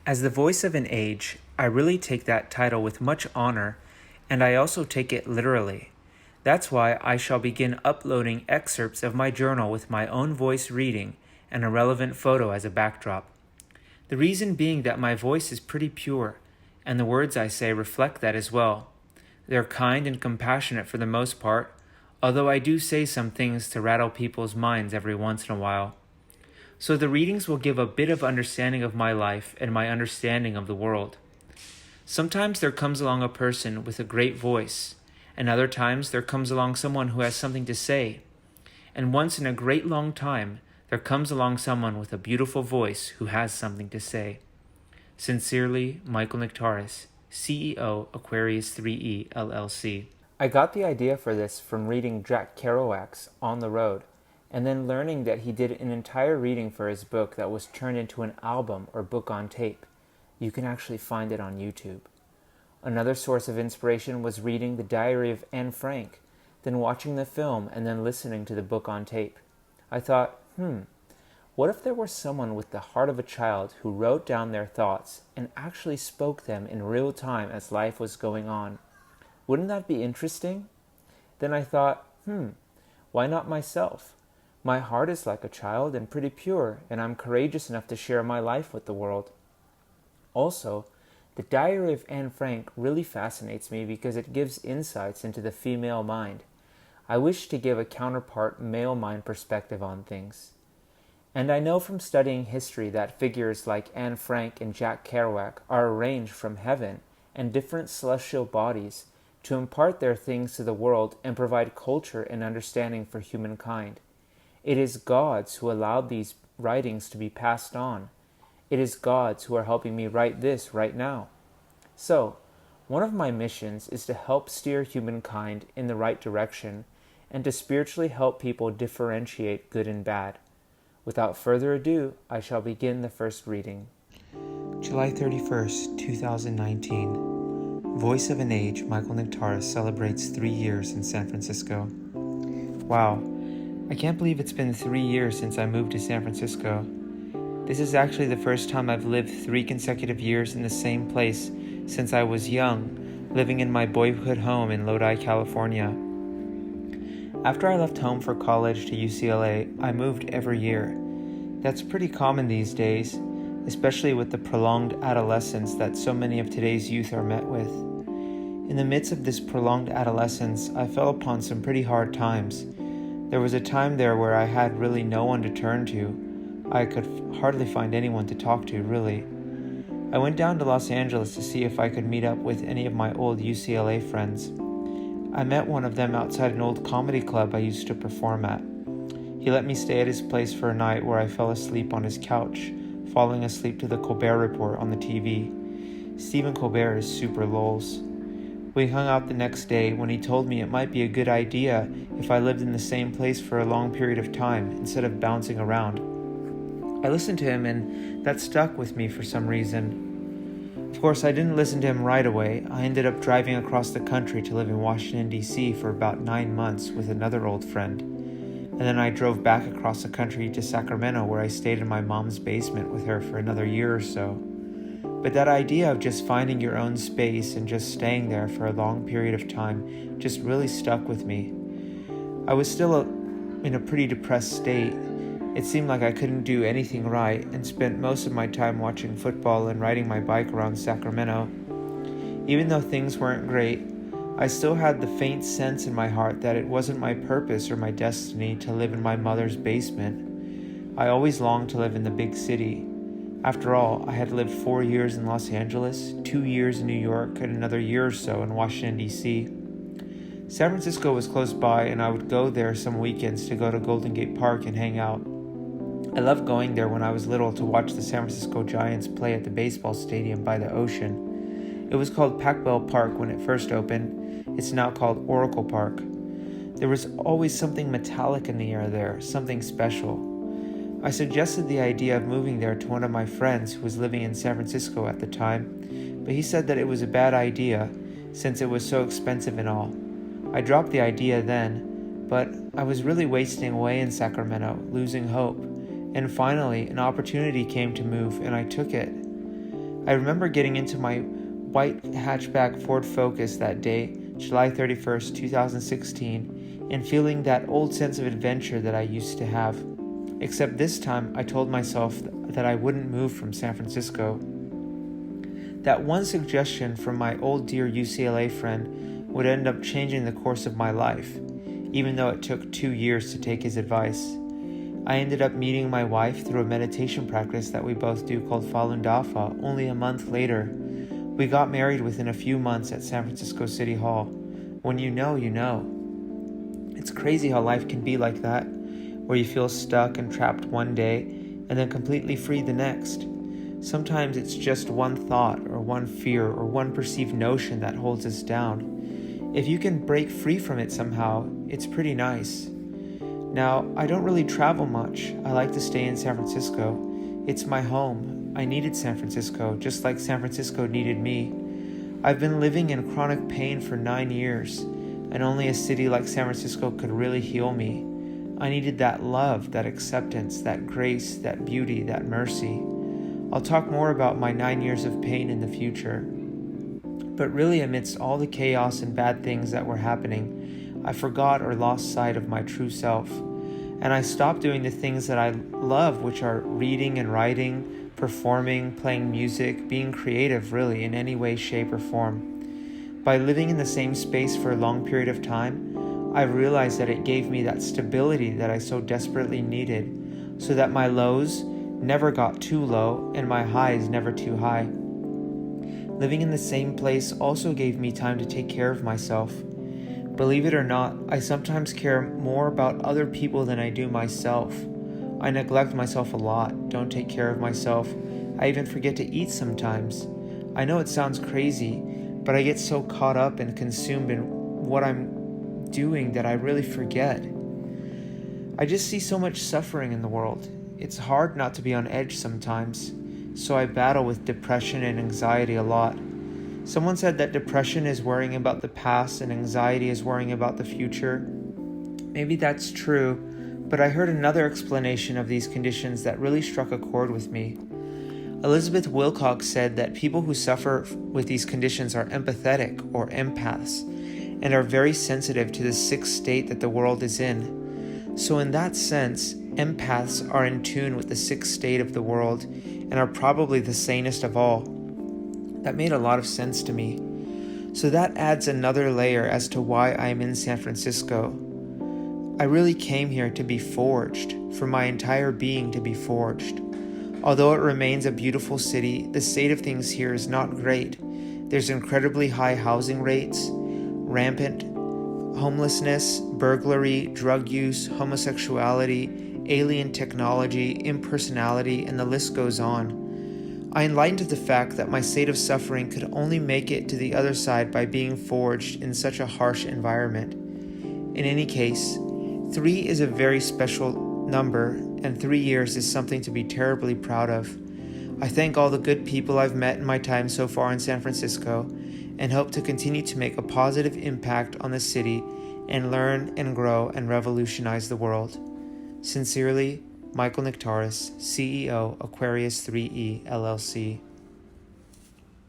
As the voice of an age, I really take that title with much honor, and I also take it literally. That's why I shall begin uploading excerpts of my journal with my own voice reading and a relevant photo as a backdrop. The reason being that my voice is pretty pure, and the words I say reflect that as well. They're kind and compassionate for the most part, although I do say some things to rattle people's minds every once in a while. So the readings will give a bit of understanding of my life and my understanding of the world. Sometimes there comes along a person with a great voice, and other times there comes along someone who has something to say. And once in a great long time, there comes along someone with a beautiful voice who has something to say. Sincerely, Michael Nectaris, CEO, Aquarius3E LLC. I got the idea for this from reading Jack Kerouac's On the Road, and then learning that he did an entire reading for his book that was turned into an album or book on tape. You can actually find it on YouTube. Another source of inspiration was reading The Diary of Anne Frank, then watching the film and then listening to the book on tape. I thought, what if there were someone with the heart of a child who wrote down their thoughts and actually spoke them in real time as life was going on? Wouldn't that be interesting? Then I thought, why not myself? My heart is like a child and pretty pure, and I'm courageous enough to share my life with the world. Also, The Diary of Anne Frank really fascinates me because it gives insights into the female mind. I wish to give a counterpart male mind perspective on things. And I know from studying history that figures like Anne Frank and Jack Kerouac are arranged from heaven and different celestial bodies to impart their things to the world and provide culture and understanding for humankind. It is gods who allowed these writings to be passed on. It is gods who are helping me write this right now. So, one of my missions is to help steer humankind in the right direction and to spiritually help people differentiate good and bad. Without further ado, I shall begin the first reading. July 31st, 2019. Voice of an Age, Michael Nectaris celebrates 3 years in San Francisco. Wow, I can't believe it's been 3 years since I moved to San Francisco. This is actually the first time I've lived 3 consecutive years in the same place since I was young, living in my boyhood home in Lodi, California. After I left home for college to UCLA, I moved every year. That's pretty common these days, especially with the prolonged adolescence that so many of today's youth are met with. In the midst of this prolonged adolescence, I fell upon some pretty hard times. There was a time there where I had really no one to turn to. I could hardly find anyone to talk to, really. I went down to Los Angeles to see if I could meet up with any of my old UCLA friends. I met one of them outside an old comedy club I used to perform at. He let me stay at his place for a night where I fell asleep on his couch, falling asleep to the Colbert Report on the TV. Stephen Colbert is super lols. We hung out the next day when he told me it might be a good idea if I lived in the same place for a long period of time instead of bouncing around. I listened to him and that stuck with me for some reason. Of course, I didn't listen to him right away. I ended up driving across the country to live in Washington, D.C. for about 9 months with another old friend. And then I drove back across the country to Sacramento where I stayed in my mom's basement with her for another year or so. But that idea of just finding your own space and just staying there for a long period of time just really stuck with me. I was still in a pretty depressed state. It seemed like I couldn't do anything right and spent most of my time watching football and riding my bike around Sacramento. Even though things weren't great, I still had the faint sense in my heart that it wasn't my purpose or my destiny to live in my mother's basement. I always longed to live in the big city. After all, I had lived 4 years in Los Angeles, 2 years in New York, and another year or so in Washington, D.C. San Francisco was close by, and I would go there some weekends to go to Golden Gate Park and hang out. I loved going there when I was little to watch the San Francisco Giants play at the baseball stadium by the ocean. It was called Pac-Bell Park when it first opened. It's now called Oracle Park. There was always something metallic in the air there, something special. I suggested the idea of moving there to one of my friends who was living in San Francisco at the time, but he said that it was a bad idea since it was so expensive and all. I dropped the idea then, but I was really wasting away in Sacramento, losing hope. And finally, an opportunity came to move, and I took it. I remember getting into my white hatchback Ford Focus that day, July 31st, 2016, and feeling that old sense of adventure that I used to have. Except this time, I told myself that I wouldn't move from San Francisco. That one suggestion from my old dear UCLA friend would end up changing the course of my life, even though it took 2 years to take his advice. I ended up meeting my wife through a meditation practice that we both do called Falun Dafa only a month later. We got married within a few months at San Francisco City Hall. When you know, you know. It's crazy how life can be like that, where you feel stuck and trapped one day and then completely free the next. Sometimes it's just one thought or one fear or one perceived notion that holds us down. If you can break free from it somehow, it's pretty nice. Now, I don't really travel much. I like to stay in San Francisco. It's my home. I needed San Francisco, just like San Francisco needed me. I've been living in chronic pain for 9 years, and only a city like San Francisco could really heal me. I needed that love, that acceptance, that grace, that beauty, that mercy. I'll talk more about my 9 years of pain in the future. But really, amidst all the chaos and bad things that were happening, I forgot or lost sight of my true self. And I stopped doing the things that I love, which are reading and writing, performing, playing music, being creative really in any way, shape, or form. By living in the same space for a long period of time, I realized that it gave me that stability that I so desperately needed, so that my lows never got too low and my highs never too high. Living in the same place also gave me time to take care of myself. Believe it or not, I sometimes care more about other people than I do myself. I neglect myself a lot, don't take care of myself. I even forget to eat sometimes. I know it sounds crazy, but I get so caught up and consumed in what I'm doing that I really forget. I just see so much suffering in the world. It's hard not to be on edge sometimes, so I battle with depression and anxiety a lot. Someone said that depression is worrying about the past and anxiety is worrying about the future. Maybe that's true, but I heard another explanation of these conditions that really struck a chord with me. Elizabeth Wilcox said that people who suffer with these conditions are empathetic or empaths and are very sensitive to the sick state that the world is in. So in that sense, empaths are in tune with the sick state of the world and are probably the sanest of all. That made a lot of sense to me. So that adds another layer as to why I'm in San Francisco. I really came here to be forged, for my entire being to be forged. Although it remains a beautiful city, the state of things here is not great. There's incredibly high housing rates, rampant homelessness, burglary, drug use, homosexuality, alien technology, impersonality, and the list goes on. I enlightened to the fact that my state of suffering could only make it to the other side by being forged in such a harsh environment. In any case, 3 is a very special number, and 3 years is something to be terribly proud of. I thank all the good people I've met in my time so far in San Francisco, and hope to continue to make a positive impact on the city and learn and grow and revolutionize the world. Sincerely, Michael Nectaris, CEO, Aquarius3E LLC.